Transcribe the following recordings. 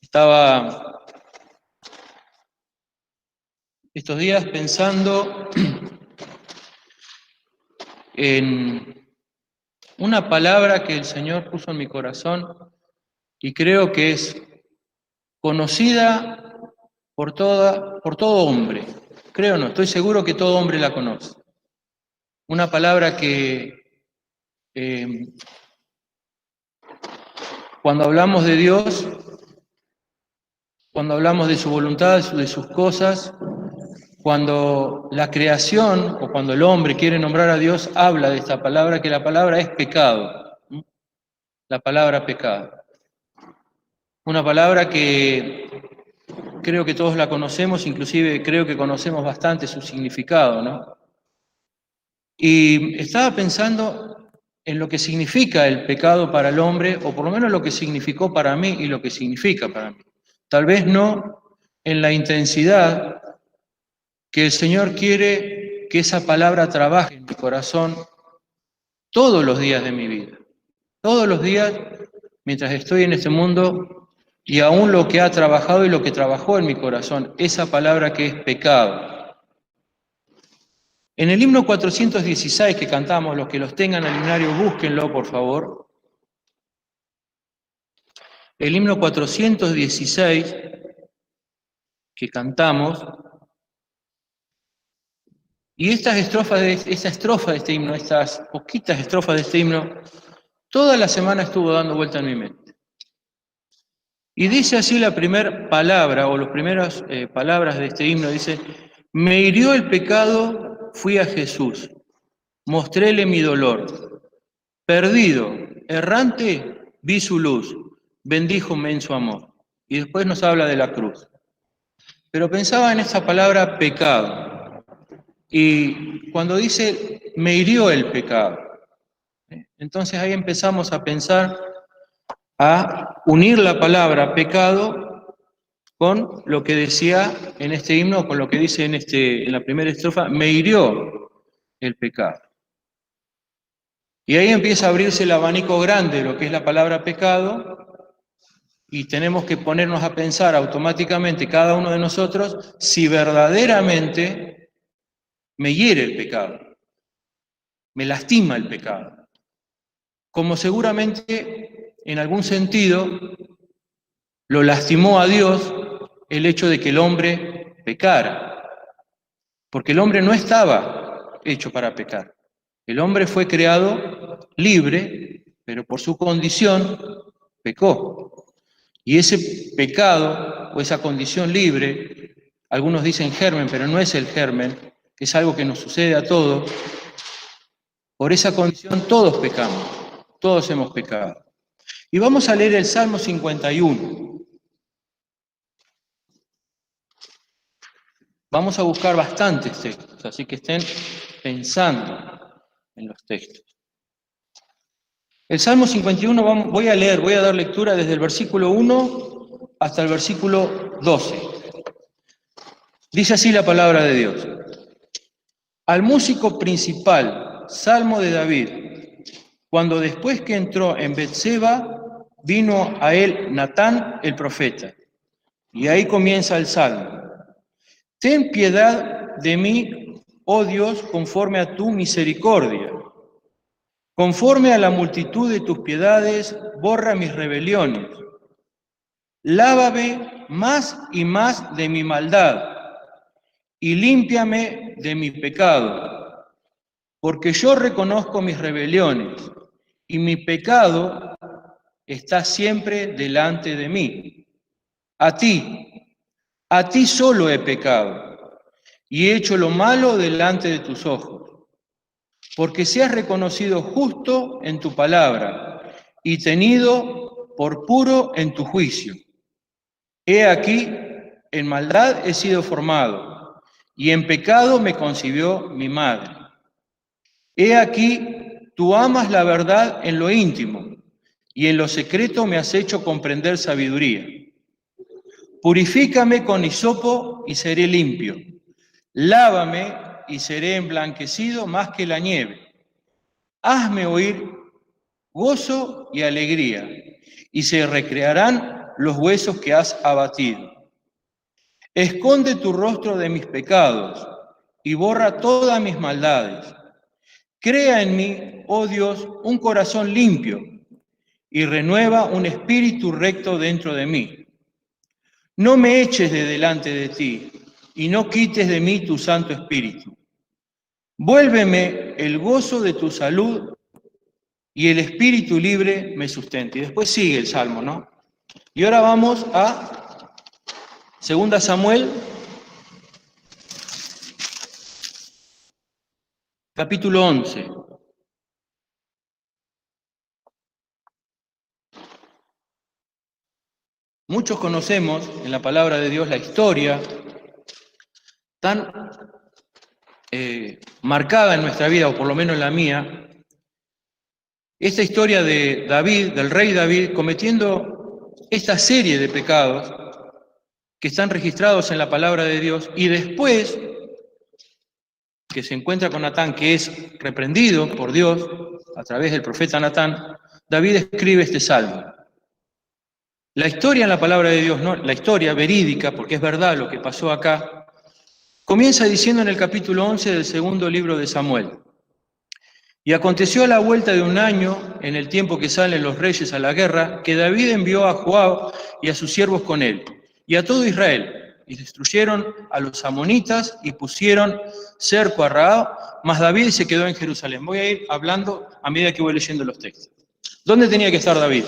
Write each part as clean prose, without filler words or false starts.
Estaba estos días pensando en una palabra que el Señor puso en mi corazón y creo que es conocida por todo hombre. Creo no, estoy seguro que todo hombre la conoce. Una palabra que cuando hablamos de Dios, cuando hablamos de su voluntad, de sus cosas, cuando la creación o cuando el hombre quiere nombrar a Dios, habla de esta palabra, que la palabra es pecado. La palabra pecado. Una palabra que creo que todos la conocemos, inclusive creo que conocemos bastante su significado, ¿no? Y estaba pensando en lo que significa el pecado para el hombre, o por lo menos lo que significó para mí y lo que significa para mí. Tal vez no en la intensidad que el Señor quiere que esa palabra trabaje en mi corazón todos los días de mi vida. Todos los días, mientras estoy en este mundo, y aún lo que ha trabajado y lo que trabajó en mi corazón, esa palabra que es pecado. En el himno 416 que cantamos, los que los tengan al himnario, búsquenlo, por favor. El himno 416 que cantamos, y esa estrofa de este himno, estas poquitas estrofas de este himno, toda la semana estuvo dando vuelta en mi mente. Y dice así la primera palabra, o las primeras palabras de este himno, dice: me hirió el pecado, fui a Jesús, mostréle mi dolor. Perdido, errante, vi su luz, bendíjome en su amor. Y después nos habla de la cruz. Pero pensaba en esa palabra pecado. Y cuando dice, me hirió el pecado, entonces ahí empezamos a pensar, a unir la palabra pecado con lo que decía en este himno, con lo que dice en la primera estrofa, me hirió el pecado. Y ahí empieza a abrirse el abanico grande de lo que es la palabra pecado, y tenemos que ponernos a pensar automáticamente cada uno de nosotros si verdaderamente me hiere el pecado, me lastima el pecado. Como seguramente en algún sentido lo lastimó a Dios el hecho de que el hombre pecara, porque el hombre no estaba hecho para pecar. El hombre fue creado libre, pero por su condición pecó. Y ese pecado o esa condición libre, algunos dicen germen, pero no es el germen, es algo que nos sucede a todos. Por esa condición todos pecamos, todos hemos pecado. Y vamos a leer el Salmo 51. Vamos a buscar bastantes textos, así que estén pensando en los textos. El Salmo 51 voy a dar lectura desde el versículo 1 hasta el versículo 12. Dice así la palabra de Dios. Al músico principal, Salmo de David, cuando después que entró en Betseba, vino a él Natán el profeta. Y ahí comienza el Salmo. Ten piedad de mí, oh Dios, conforme a tu misericordia. Conforme a la multitud de tus piedades, borra mis rebeliones. Lávame más y más de mi maldad, y límpiame de mi pecado, porque yo reconozco mis rebeliones, y mi pecado está siempre delante de mí. A ti solo he pecado, y he hecho lo malo delante de tus ojos, porque seas reconocido justo en tu palabra, y tenido por puro en tu juicio. He aquí, en maldad he sido formado, y en pecado me concibió mi madre. He aquí, tú amas la verdad en lo íntimo, y en lo secreto me has hecho comprender sabiduría. Purifícame con hisopo y seré limpio. Lávame y seré emblanquecido más que la nieve. Hazme oír gozo y alegría, y se recrearán los huesos que has abatido. Esconde tu rostro de mis pecados y borra todas mis maldades. Crea en mí, oh Dios, un corazón limpio y renueva un espíritu recto dentro de mí. No me eches de delante de ti y no quites de mí tu Santo Espíritu. Vuélveme el gozo de tu salud y el espíritu libre me sustente. Y después sigue el Salmo, ¿no? Y ahora vamos a 2 Samuel, capítulo 11. Muchos conocemos en la palabra de Dios la historia tan marcada en nuestra vida, o por lo menos en la mía, esta historia de David, del rey David, cometiendo esta serie de pecados que están registrados en la palabra de Dios, y después que se encuentra con Natán, que es reprendido por Dios a través del profeta Natán, David escribe este salmo. La historia en la palabra de Dios, no, la historia verídica, porque es verdad lo que pasó acá, comienza diciendo en el capítulo 11 del segundo libro de Samuel: y aconteció a la vuelta de un año, en el tiempo que salen los reyes a la guerra, que David envió a Joab y a sus siervos con él, y a todo Israel, y destruyeron a los amonitas y pusieron cerco a Rahab, mas David se quedó en Jerusalén. Voy a ir hablando a medida que voy leyendo los textos. ¿Dónde tenía que estar David?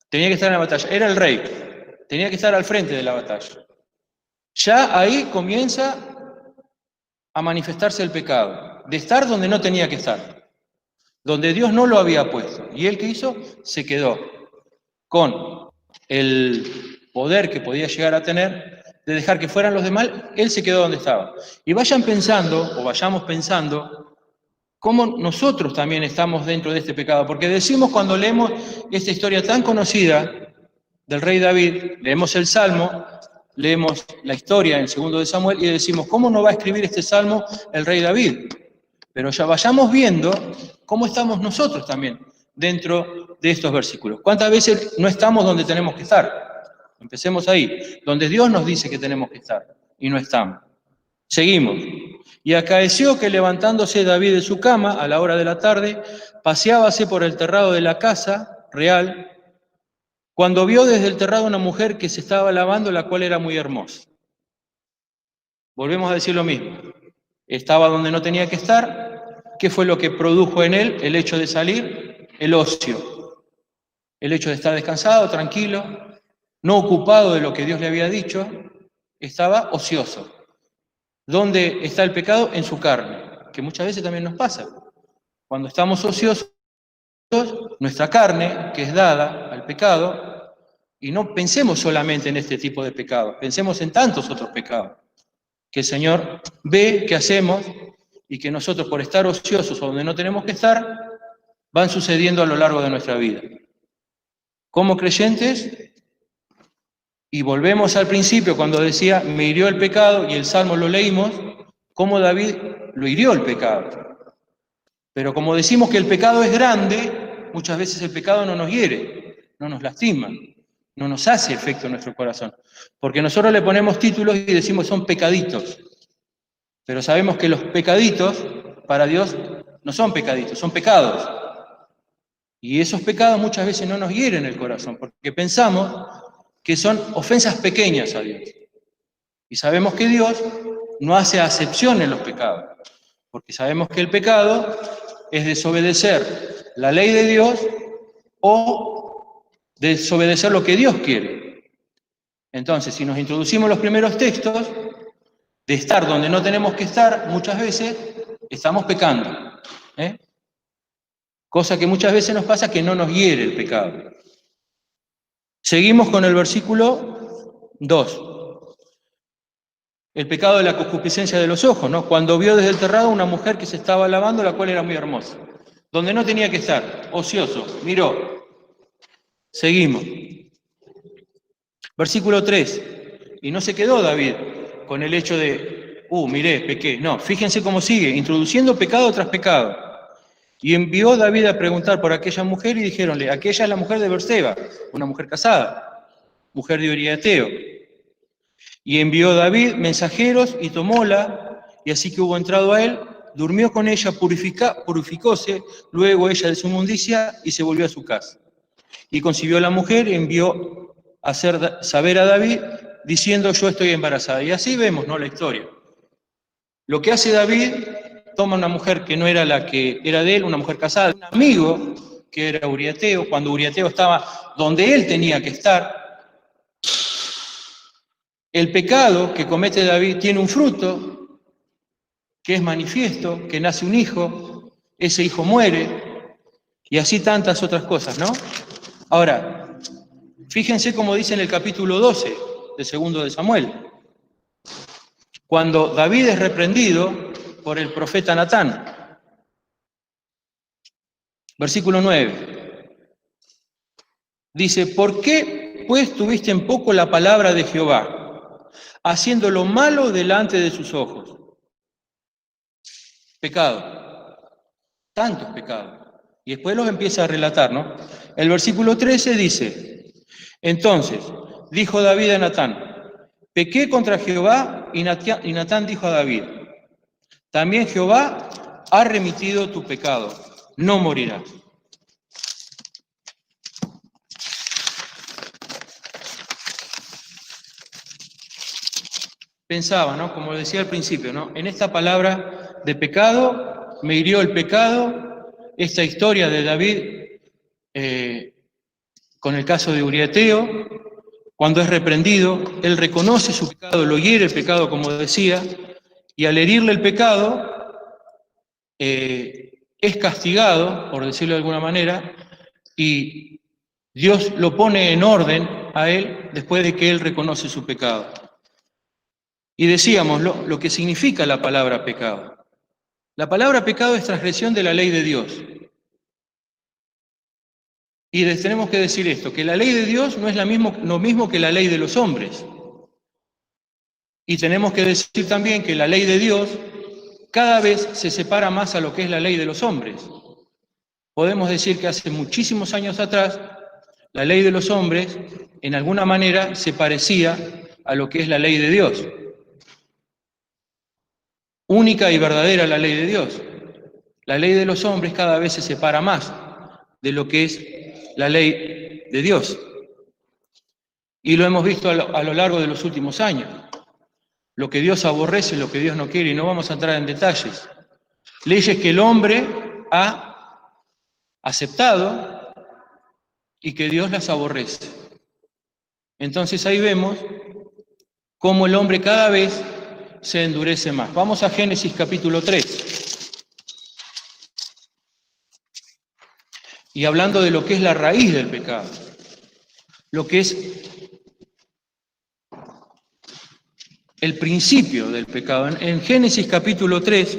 Tenía que estar en la batalla. Era el rey. Tenía que estar al frente de la batalla. Ya ahí comienza a manifestarse el pecado, de estar donde no tenía que estar, donde Dios no lo había puesto. ¿Y él qué hizo? Se quedó con el poder que podía llegar a tener de dejar que fueran los demás. Él se quedó donde estaba. Y vayan pensando, o vayamos pensando, cómo nosotros también estamos dentro de este pecado, porque decimos cuando leemos esta historia tan conocida del rey David, leemos el Salmo, leemos la historia en 2 de Samuel y decimos, ¿cómo no va a escribir este Salmo el rey David? Pero ya vayamos viendo cómo estamos nosotros también dentro de estos versículos. ¿Cuántas veces no estamos donde tenemos que estar? Empecemos ahí, donde Dios nos dice que tenemos que estar y no estamos. Seguimos. Y acaeció que levantándose David de su cama a la hora de la tarde, paseábase por el terrado de la casa real, cuando vio desde el terrado una mujer que se estaba lavando, la cual era muy hermosa. Volvemos a decir lo mismo. Estaba donde no tenía que estar. ¿Qué fue lo que produjo en él el hecho de salir? El ocio. El hecho de estar descansado, tranquilo, no ocupado de lo que Dios le había dicho, estaba ocioso. ¿Dónde está el pecado? En su carne, que muchas veces también nos pasa. Cuando estamos ociosos, nuestra carne, que es dada al pecado, y no pensemos solamente en este tipo de pecados, pensemos en tantos otros pecados, que el Señor ve que hacemos y que nosotros por estar ociosos o donde no tenemos que estar, van sucediendo a lo largo de nuestra vida. Como creyentes, y volvemos al principio cuando decía, me hirió el pecado, y el Salmo lo leímos, cómo David lo hirió el pecado. Pero como decimos que el pecado es grande, muchas veces el pecado no nos hiere, no nos lastima, no nos hace efecto en nuestro corazón. Porque nosotros le ponemos títulos y decimos son pecaditos. Pero sabemos que los pecaditos, para Dios, no son pecaditos, son pecados. Y esos pecados muchas veces no nos hieren el corazón, porque pensamos que son ofensas pequeñas a Dios. Y sabemos que Dios no hace acepción en los pecados, porque sabemos que el pecado es desobedecer la ley de Dios o desobedecer lo que Dios quiere. Entonces, si nos introducimos los primeros textos, de estar donde no tenemos que estar, muchas veces estamos pecando. Cosa que muchas veces nos pasa que no nos hiere el pecado. Seguimos con el versículo 2. El pecado de la concupiscencia de los ojos, ¿no? Cuando vio desde el terrado una mujer que se estaba lavando, la cual era muy hermosa. Donde no tenía que estar, ocioso, miró. Seguimos. Versículo 3. Y no se quedó David con el hecho de, miré, pequé. No, fíjense cómo sigue, introduciendo pecado tras pecado. Y envió David a preguntar por aquella mujer y dijéronle, aquella es la mujer de Berseba, una mujer casada, mujer de Uría Eteo. Y envió David mensajeros y tomóla, y así que hubo entrado a él, durmió con ella, purificóse, luego ella de su inmundicia y se volvió a su casa. Y concibió la mujer y envió a hacer saber a David, diciendo, yo estoy embarazada. Y así vemos, ¿no?, la historia. Lo que hace David, toma una mujer que no era la que era de él, una mujer casada, un amigo que era Uría Eteo, cuando Uría Eteo estaba donde él tenía que estar. El pecado que comete David tiene un fruto que es manifiesto, que nace un hijo, ese hijo muere, y así tantas otras cosas, ¿no? Ahora, fíjense cómo dice en el capítulo 12 de segundo de Samuel, cuando David es reprendido por el profeta Natán. Versículo 9. Dice, ¿por qué pues tuviste en poco la palabra de Jehová, haciendo lo malo delante de sus ojos? Pecado, tantos pecados. Y después los empieza a relatar, ¿no? El versículo 13 dice, entonces dijo David a Natán, pequé contra Jehová, y Natán dijo a David, también Jehová ha remitido tu pecado, no morirás. Pensaba, ¿no?, como decía al principio, ¿no?, en esta palabra de pecado, me hirió el pecado, esta historia de David con el caso de Uría Eteo, cuando es reprendido, él reconoce su pecado, lo hiere el pecado, como decía, y al herirle el pecado, es castigado, por decirlo de alguna manera, y Dios lo pone en orden a él después de que él reconoce su pecado. Y decíamos lo que significa la palabra pecado. La palabra pecado es transgresión de la ley de Dios. Y les tenemos que decir esto, que la ley de Dios no es lo mismo que la ley de los hombres. Y tenemos que decir también que la ley de Dios cada vez se separa más a lo que es la ley de los hombres. Podemos decir que hace muchísimos años atrás, la ley de los hombres, en alguna manera, se parecía a lo que es la ley de Dios. Única y verdadera la ley de Dios. La ley de los hombres cada vez se separa más de lo que es la ley de Dios. Y lo hemos visto a lo largo de los últimos años. Lo que Dios aborrece, lo que Dios no quiere, y no vamos a entrar en detalles. Leyes que el hombre ha aceptado y que Dios las aborrece. Entonces ahí vemos cómo el hombre cada vez se endurece más. Vamos a Génesis capítulo 3. Y hablando de lo que es la raíz del pecado, lo que es el principio del pecado. En Génesis capítulo 3,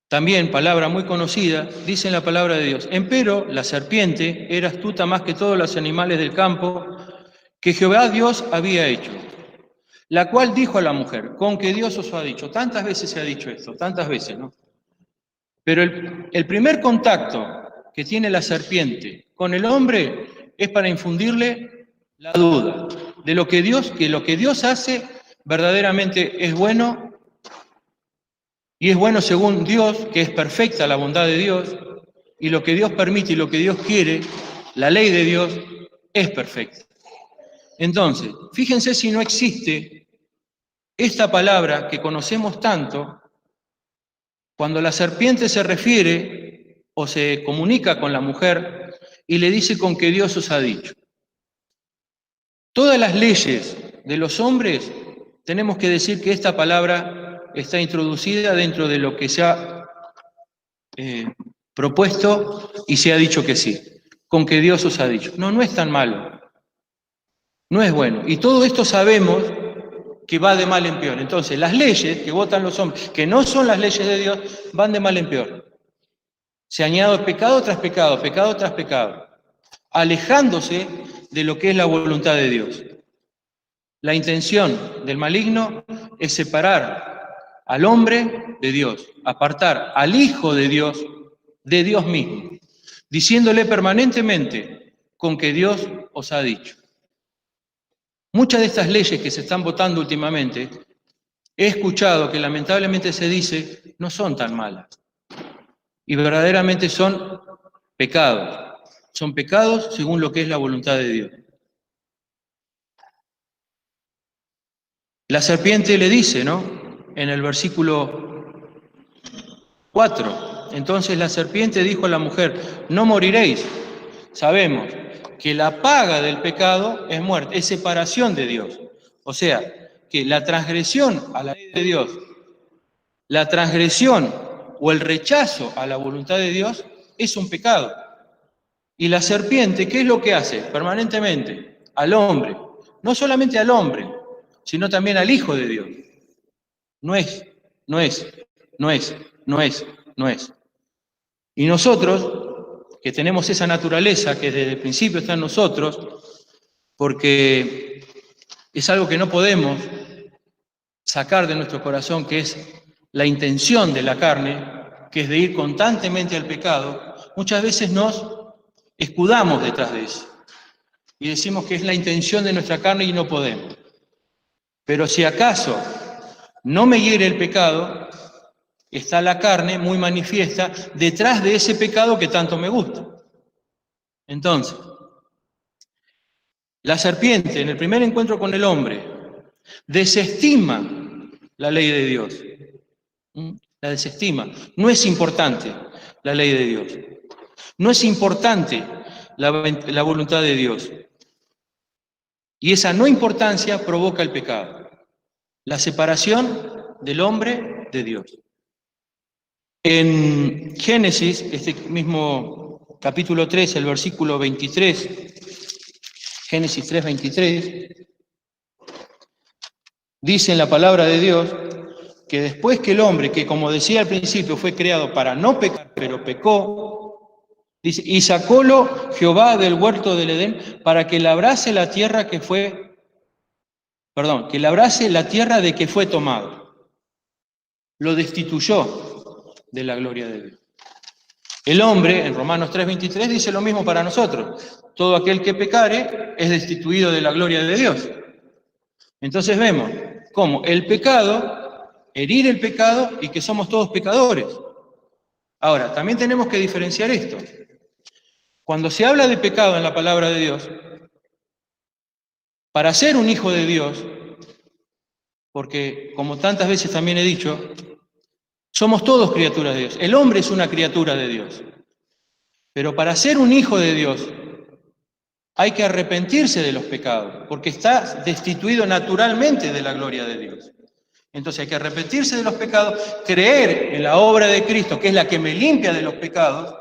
también palabra muy conocida, dice en la palabra de Dios, empero la serpiente era astuta más que todos los animales del campo que Jehová Dios había hecho, la cual dijo a la mujer, con que Dios os ha dicho. Tantas veces se ha dicho esto, tantas veces, ¿no? Pero el primer contacto que tiene la serpiente con el hombre es para infundirle la duda de lo que Dios hace verdaderamente es bueno, y es bueno según Dios, que es perfecta la bondad de Dios, y lo que Dios permite y lo que Dios quiere, la ley de Dios, es perfecta. Entonces, fíjense si no existe esta palabra que conocemos tanto, cuando la serpiente se refiere o se comunica con la mujer y le dice con que Dios os ha dicho. Todas las leyes de los hombres, tenemos que decir que esta palabra está introducida dentro de lo que se ha propuesto y se ha dicho que sí, con que Dios os ha dicho. No, no es tan malo, no es bueno. Y todo esto sabemos que va de mal en peor. Entonces, las leyes que votan los hombres, que no son las leyes de Dios, van de mal en peor. Se añade pecado tras pecado, pecado tras pecado, alejándose de lo que es la voluntad de Dios. La intención del maligno es separar al hombre de Dios, apartar al Hijo de Dios mismo, diciéndole permanentemente con que Dios os ha dicho. Muchas de estas leyes que se están votando últimamente, he escuchado que lamentablemente se dice, no son tan malas. Y verdaderamente son pecados. Son pecados según lo que es la voluntad de Dios. La serpiente le dice, ¿no? En el versículo 4. Entonces la serpiente dijo a la mujer, no moriréis. Sabemos que la paga del pecado es muerte, es separación de Dios. O sea, que la transgresión a la ley de Dios, la transgresión o el rechazo a la voluntad de Dios es un pecado. Y la serpiente, ¿qué es lo que hace? Permanentemente al hombre, no solamente al hombre, sino también al Hijo de Dios. No es. Y nosotros, que tenemos esa naturaleza que desde el principio está en nosotros, porque es algo que no podemos sacar de nuestro corazón, que es la intención de la carne, que es de ir constantemente al pecado, muchas veces nos escudamos detrás de eso y decimos que es la intención de nuestra carne y no podemos. Pero si acaso no me hiere el pecado, está la carne muy manifiesta detrás de ese pecado que tanto me gusta. Entonces, la serpiente en el primer encuentro con el hombre desestima la ley de Dios. La desestima. No es importante la ley de Dios. No es importante la voluntad de Dios. Y esa no importancia provoca el pecado. La separación del hombre de Dios. En Génesis, este mismo capítulo 3, el versículo 23, Génesis 3, 23, dice en la palabra de Dios que después que el hombre, que como decía al principio fue creado para no pecar, pero pecó, dice, y sacólo Jehová del huerto del Edén para que labrase la tierra que labrase la tierra de que fue tomado. Lo destituyó de la gloria de Dios. El hombre, en Romanos 3:23, dice lo mismo para nosotros. Todo aquel que pecare es destituido de la gloria de Dios. Entonces vemos cómo el pecado, herir el pecado y que somos todos pecadores. Ahora, también tenemos que diferenciar esto. Cuando se habla de pecado en la palabra de Dios, para ser un hijo de Dios, porque como tantas veces también he dicho, somos todos criaturas de Dios. El hombre es una criatura de Dios. Pero para ser un hijo de Dios hay que arrepentirse de los pecados, porque está destituido naturalmente de la gloria de Dios. Entonces hay que arrepentirse de los pecados, creer en la obra de Cristo, que es la que me limpia de los pecados,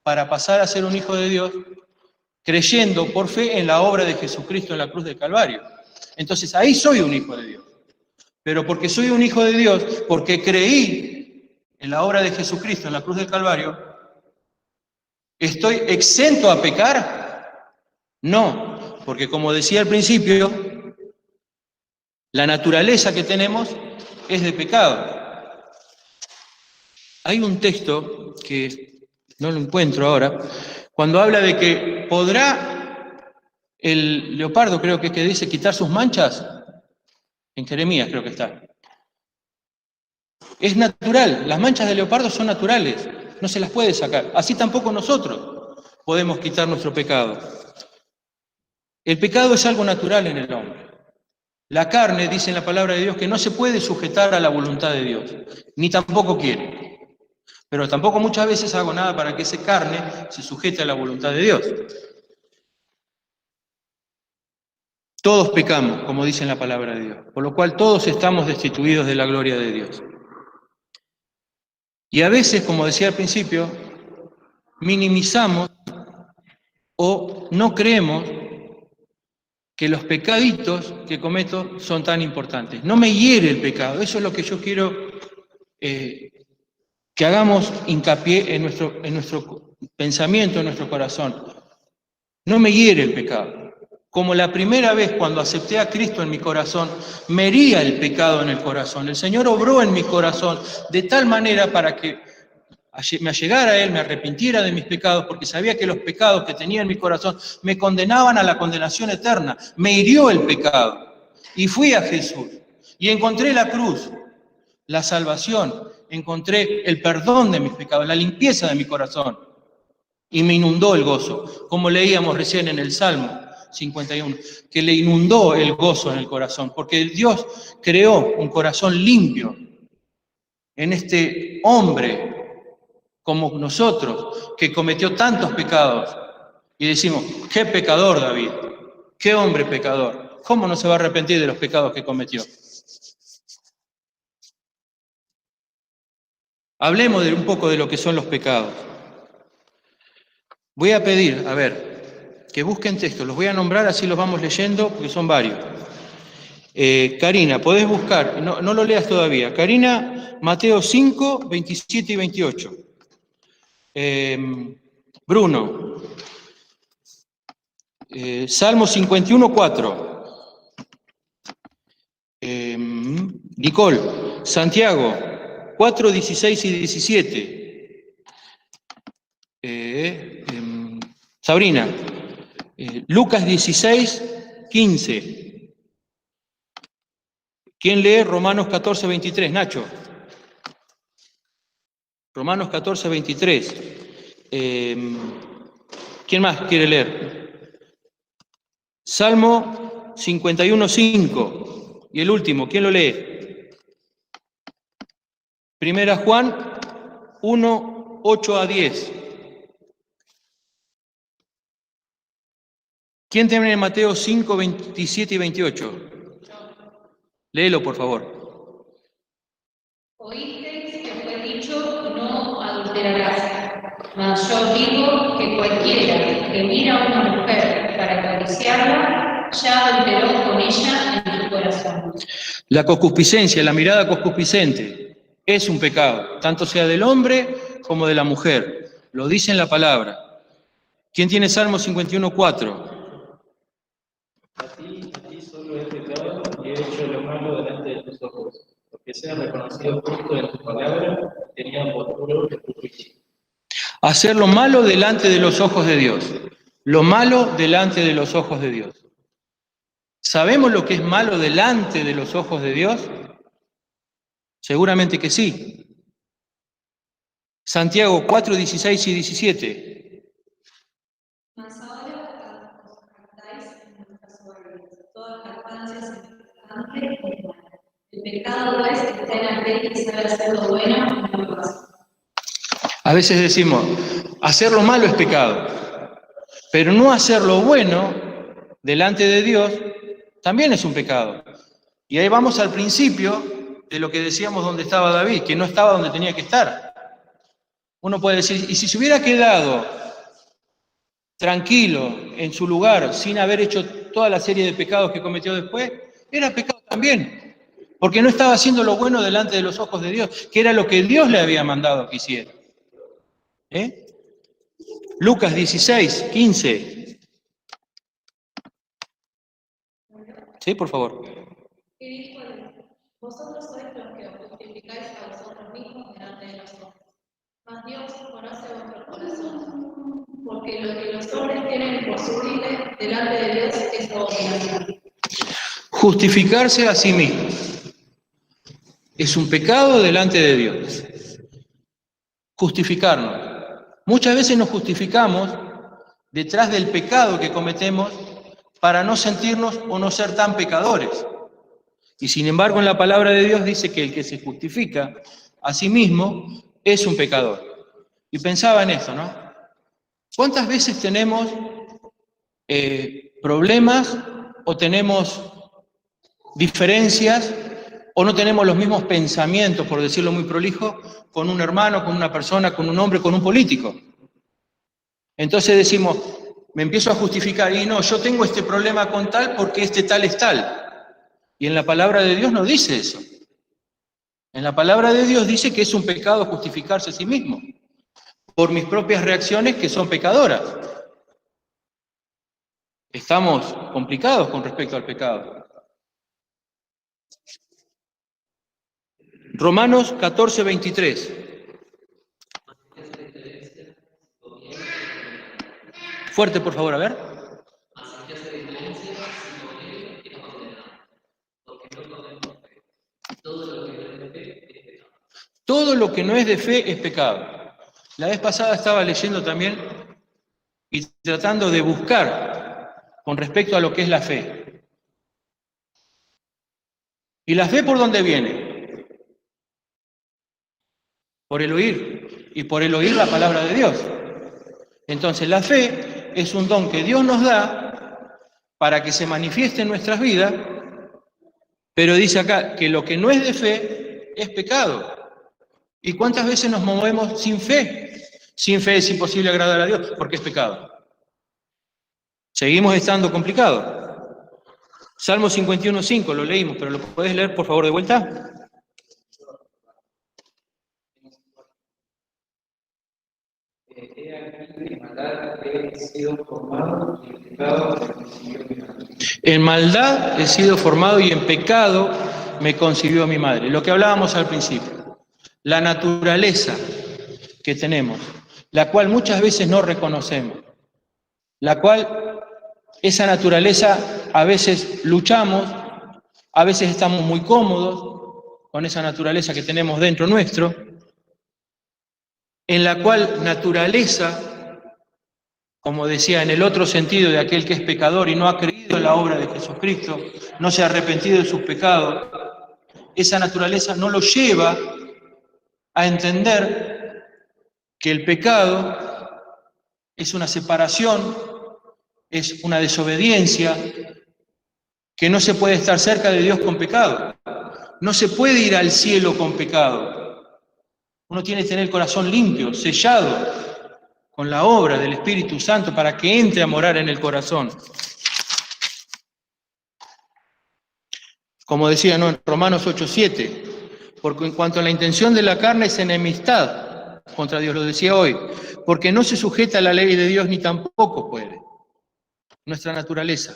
para pasar a ser un hijo de Dios, creyendo por fe en la obra de Jesucristo en la cruz del Calvario. Entonces ahí soy un hijo de Dios. Pero porque soy un hijo de Dios, porque creí en la obra de Jesucristo en la cruz del Calvario, ¿estoy exento a pecar? No, porque como decía al principio, la naturaleza que tenemos es de pecado. Hay un texto que no lo encuentro ahora, cuando habla de que podrá el leopardo, creo que dice, quitar sus manchas. En Jeremías creo que está. Es natural, las manchas de leopardo son naturales, no se las puede sacar. Así tampoco nosotros podemos quitar nuestro pecado. El pecado es algo natural en el hombre. La carne, dice en la palabra de Dios, que no se puede sujetar a la voluntad de Dios, ni tampoco quiere. Pero tampoco muchas veces hago nada para que esa carne se sujete a la voluntad de Dios. Todos pecamos, como dice en la palabra de Dios, por lo cual todos estamos destituidos de la gloria de Dios. Y a veces, como decía al principio, minimizamos o no creemos que los pecaditos que cometo son tan importantes. No me hiere el pecado, eso es lo que yo quiero que hagamos hincapié en nuestro pensamiento, en nuestro corazón. No me hiere el pecado. como la primera vez cuando acepté a Cristo en mi corazón, me hería el pecado en el corazón. El Señor obró en mi corazón de tal manera para que me allegara a Él, me arrepintiera de mis pecados, porque sabía que los pecados que tenía en mi corazón me condenaban a la condenación eterna. Me hirió el pecado. Y fui a Jesús. Y encontré la cruz, la salvación. Encontré el perdón de mis pecados, la limpieza de mi corazón. Y me inundó el gozo, como leíamos recién en el Salmo 51, que le inundó el gozo en el corazón, porque Dios creó un corazón limpio en este hombre como nosotros, que cometió tantos pecados. Y decimos, qué pecador David, qué hombre pecador. ¿Cómo no se va a arrepentir de los pecados que cometió? Hablemos un poco de lo que son los pecados. Voy a pedir, a ver, que busquen textos, los voy a nombrar, así los vamos leyendo, porque son varios. Karina, podés buscar, no lo leas todavía. Karina, Mateo 5, 27 y 28. Bruno, Salmo 51, 4. Nicole, Santiago 4, 16 y 17. Sabrina, Lucas 16, 15. ¿Quién lee Romanos 14, 23? Nacho. Romanos 14, 23. ¿Quién más quiere leer? Salmo 51, 5. Y el último, ¿quién lo lee? Primera Juan 1, 8 a 10. ¿Quién tiene Mateo 5, 27 y 28? Léelo, por favor. Oísteis que fue dicho, no adulterarás. Mas yo digo que cualquiera que mira a una mujer para codiciarla, ya adulteró con ella en su corazón. La concupiscencia, la mirada concupiscente, es un pecado, tanto sea del hombre como de la mujer. Lo dice en la palabra. ¿Quién tiene Salmo 51, 4? A ti solo he pecado y he hecho lo malo delante de tus ojos, porque sea reconocido justo en tu palabra, tenía por puro de tu juicio. Hacer lo malo delante de los ojos de Dios. Lo malo delante de los ojos de Dios. ¿Sabemos lo que es malo delante de los ojos de Dios? Seguramente que sí. Santiago 4, 16 y 17. Mas ahora os jactáis en vuestras soberbias, toda jactancia semejante. El pecado es que está en aquel que sabe hacer lo bueno y no lo hace. A veces decimos, hacer lo malo es pecado, pero no hacer lo bueno delante de Dios también es un pecado. Y ahí vamos al principio de lo que decíamos donde estaba David, que no estaba donde tenía que estar. Uno puede decir, ¿y si se hubiera quedado tranquilo en su lugar sin haber hecho toda la serie de pecados que cometió después? Era pecado también, porque no estaba haciendo lo bueno delante de los ojos de Dios, que era lo que Dios le había mandado que hiciera. Lucas 16, 15. Sí, por favor. Y dijo él, vosotros sois los que os justificáis a vosotros mismos delante de los hombres. Mas Dios conoce vuestro corazón, porque lo que los hombres tienen por sublime delante de Dios es abominación. Justificarse a sí mismo es un pecado delante de Dios. Justificarnos. Muchas veces nos justificamos detrás del pecado que cometemos para no sentirnos o no ser tan pecadores. Y sin embargo, en la palabra de Dios dice que el que se justifica a sí mismo es un pecador. Y pensaba en esto, ¿no? ¿Cuántas veces tenemos problemas o tenemos diferencias o no tenemos los mismos pensamientos, por decirlo muy prolijo, con un hermano, con una persona, con un hombre, con un político? Entonces decimos, me empiezo a justificar, y no, yo tengo este problema con tal porque este tal es tal. Y en la palabra de Dios no dice eso. En la palabra de Dios dice que es un pecado justificarse a sí mismo, por mis propias reacciones que son pecadoras. estamos complicados con respecto al pecado. Romanos 14:23. Fuerte, por favor, a ver. Todo lo que no es de fe es pecado. La vez pasada estaba leyendo también y tratando de buscar con respecto a lo que es la fe. ¿Y la fe por dónde viene? Por el oír. Y por el oír la palabra de Dios. Entonces la fe es un don que Dios nos da para que se manifieste en nuestras vidas, pero dice acá que lo que no es de fe es pecado. ¿Y cuántas veces nos movemos sin fe? Sin fe es imposible agradar a Dios, porque es pecado. Seguimos estando complicados. Salmo 51:5, lo leímos, pero ¿lo podés leer, por favor, de vuelta? En maldad he sido formado y en pecado me concibió mi madre. Lo que hablábamos al principio. La naturaleza que tenemos, la cual muchas veces no reconocemos, la cual esa naturaleza a veces luchamos, a veces estamos muy cómodos con esa naturaleza que tenemos dentro nuestro, en la cual naturaleza, como decía en el otro sentido de aquel que es pecador y no ha creído en la obra de Jesucristo, no se ha arrepentido de sus pecados, esa naturaleza no lo lleva a entender que el pecado es una separación, es una desobediencia, que no se puede estar cerca de Dios con pecado. No se puede ir al cielo con pecado. Uno tiene que tener el corazón limpio, sellado con la obra del Espíritu Santo para que entre a morar en el corazón. Como decía, ¿no?, en Romanos 8:7. Porque en cuanto a la intención de la carne es enemistad contra Dios, lo decía hoy, porque no se sujeta a la ley de Dios ni tampoco puede. Nuestra naturaleza.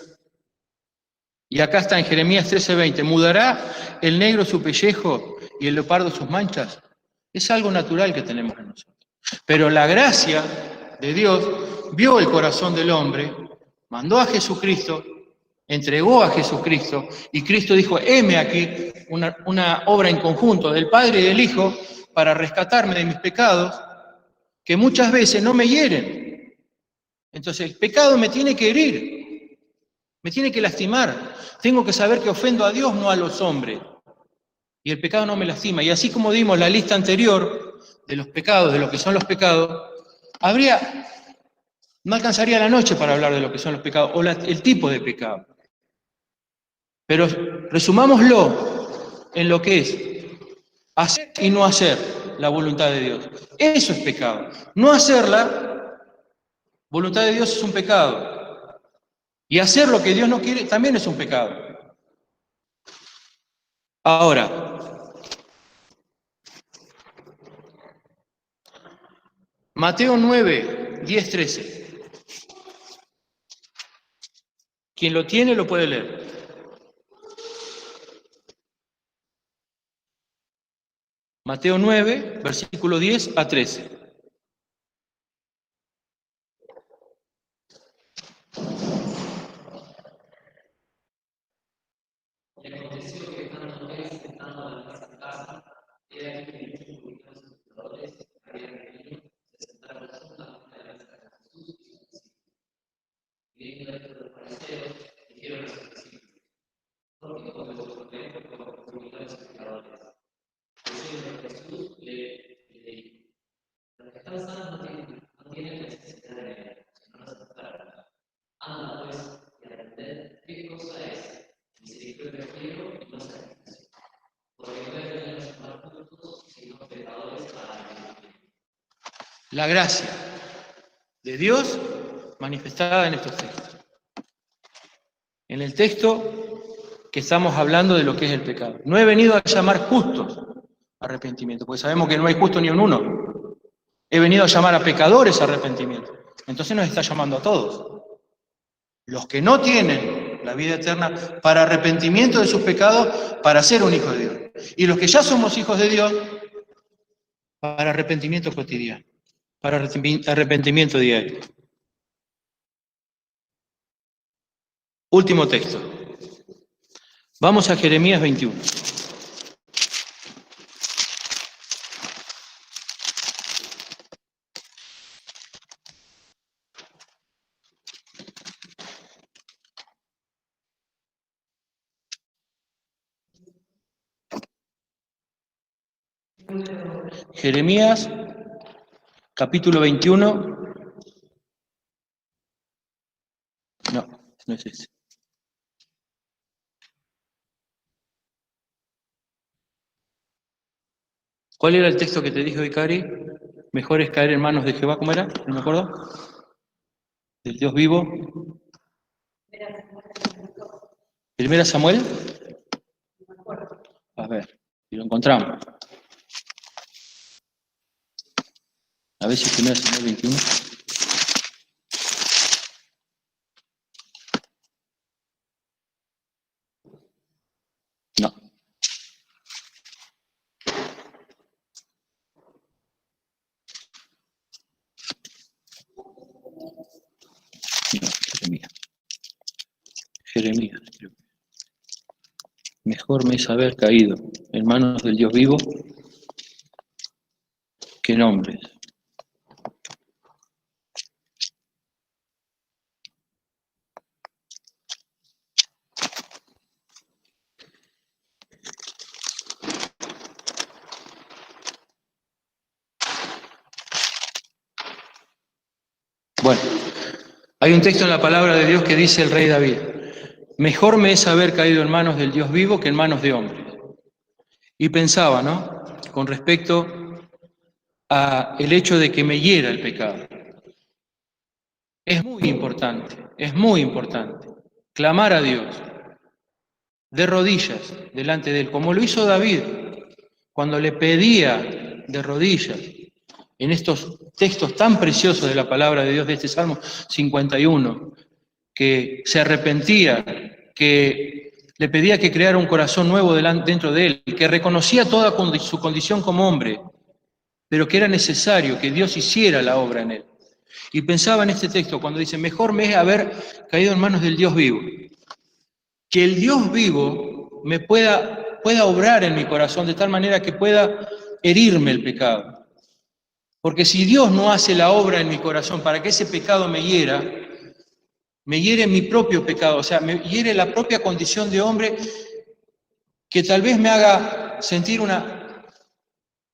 Y acá está en Jeremías 13:20, ¿mudará el negro su pellejo y el leopardo sus manchas? Es algo natural que tenemos en nosotros. Pero la gracia de Dios vio el corazón del hombre, mandó a Jesucristo, entregó a Jesucristo, y Cristo dijo, heme aquí una obra en conjunto del Padre y del Hijo para rescatarme de mis pecados, que muchas veces no me hieren. Entonces el pecado me tiene que herir, me tiene que lastimar. Tengo que saber que ofendo a Dios, no a los hombres. Y el pecado no me lastima. Y así como dimos la lista anterior de los pecados, de lo que son los pecados, no alcanzaría la noche para hablar de lo que son los pecados, o el tipo de pecado. Pero resumámoslo en lo que es hacer y no hacer la voluntad de Dios. Eso es pecado. No hacerla, voluntad de Dios, es un pecado. Y hacer lo que Dios no quiere también es un pecado. Ahora, Mateo 9:10-13. Quien lo tiene lo puede leer. Mateo 9, versículo 10-13. Y aconteció que estando él sentado en la casa, he aquí que muchos publicanos y pecadores habían venido, se sentaron juntamente a la mesa de Jesús y sus discípulos. Y viendo esto los fariseos, dijeron a sus discípulos, ¿por qué come vuestro templo con publicanos y pecadores? Diciendo Jesús le dijo, los que están sanos no tienen necesidad de médico, sino los enfermos. Anda pues y aprended qué cosa es misericordia quiero y no sacrificio, porque no he venido a llamar justos, sino pecadores para arrepentimiento. La gracia de Dios manifestada en estos textos. En el texto que estamos hablando de lo que es el pecado. No he venido a llamar justos a arrepentimiento, porque sabemos que no hay justo ni un uno. He venido a llamar a pecadores a arrepentimiento. Entonces nos está llamando a todos. Los que no tienen la vida eterna para arrepentimiento de sus pecados, para ser un hijo de Dios. Y los que ya somos hijos de Dios, para arrepentimiento cotidiano, para arrepentimiento diario. Último texto. Vamos a Jeremías 21. Jeremías, capítulo 21. No es ese. ¿Cuál era el texto que te dije hoy, Cari? Mejor es caer en manos de Jehová, ¿cómo era? ¿No me acuerdo? Del Dios vivo. ¿Primera Samuel? A ver, si lo encontramos. A ver si Primera Samuel 21. No. No, Jeremías. Mejor me es haber caído en manos del Dios vivo que en hombres. Bueno, hay un texto en la palabra de Dios que dice el rey David: mejor me es haber caído en manos del Dios vivo que en manos de hombres. Y pensaba, ¿no?, con respecto a el hecho de que me hiera el pecado. Es muy importante clamar a Dios de rodillas delante de Él, como lo hizo David cuando le pedía de rodillas en estos textos tan preciosos de la palabra de Dios, de este Salmo 51, que se arrepentía, que le pedía que creara un corazón nuevo dentro de él, que reconocía toda su condición como hombre, pero que era necesario que Dios hiciera la obra en él. Y pensaba en este texto cuando dice: mejor me es haber caído en manos del Dios vivo, que el Dios vivo me pueda obrar en mi corazón de tal manera que pueda herirme el pecado. Porque si Dios no hace la obra en mi corazón para que ese pecado me hiere mi propio pecado, o sea, me hiere la propia condición de hombre, que tal vez me haga sentir una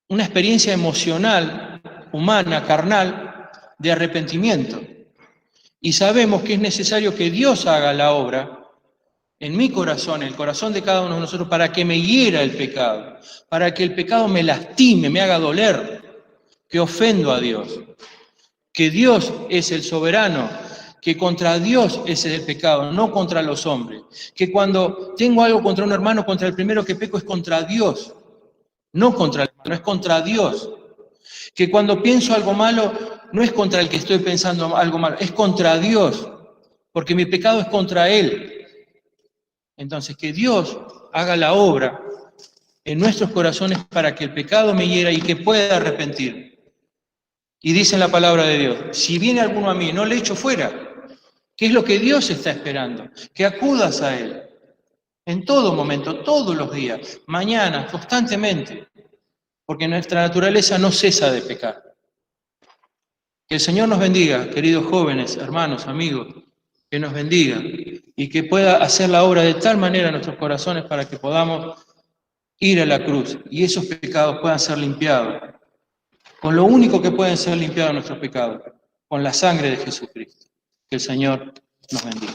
experiencia emocional, humana, carnal, de arrepentimiento. Y sabemos que es necesario que Dios haga la obra en mi corazón, en el corazón de cada uno de nosotros, para que me hiera el pecado, para que el pecado me lastime, me haga doler, que ofendo a Dios, que Dios es el soberano, que contra Dios es el pecado, no contra los hombres, que cuando tengo algo contra un hermano, contra el primero que peco es contra Dios, no contra el hermano, es contra Dios, que cuando pienso algo malo, no es contra el que estoy pensando algo malo, es contra Dios, porque mi pecado es contra Él. Entonces, que Dios haga la obra en nuestros corazones para que el pecado me hiera y que pueda arrepentir. Y dice en la palabra de Dios: si viene alguno a mí, no le echo fuera. ¿Qué es lo que Dios está esperando? Que acudas a Él en todo momento, todos los días, mañana, constantemente, porque nuestra naturaleza no cesa de pecar. Que el Señor nos bendiga, queridos jóvenes, hermanos, amigos, que nos bendiga y que pueda hacer la obra de tal manera en nuestros corazones para que podamos ir a la cruz y esos pecados puedan ser limpiados. Con lo único que pueden ser limpiados nuestros pecados, con la sangre de Jesucristo. Que el Señor nos bendiga.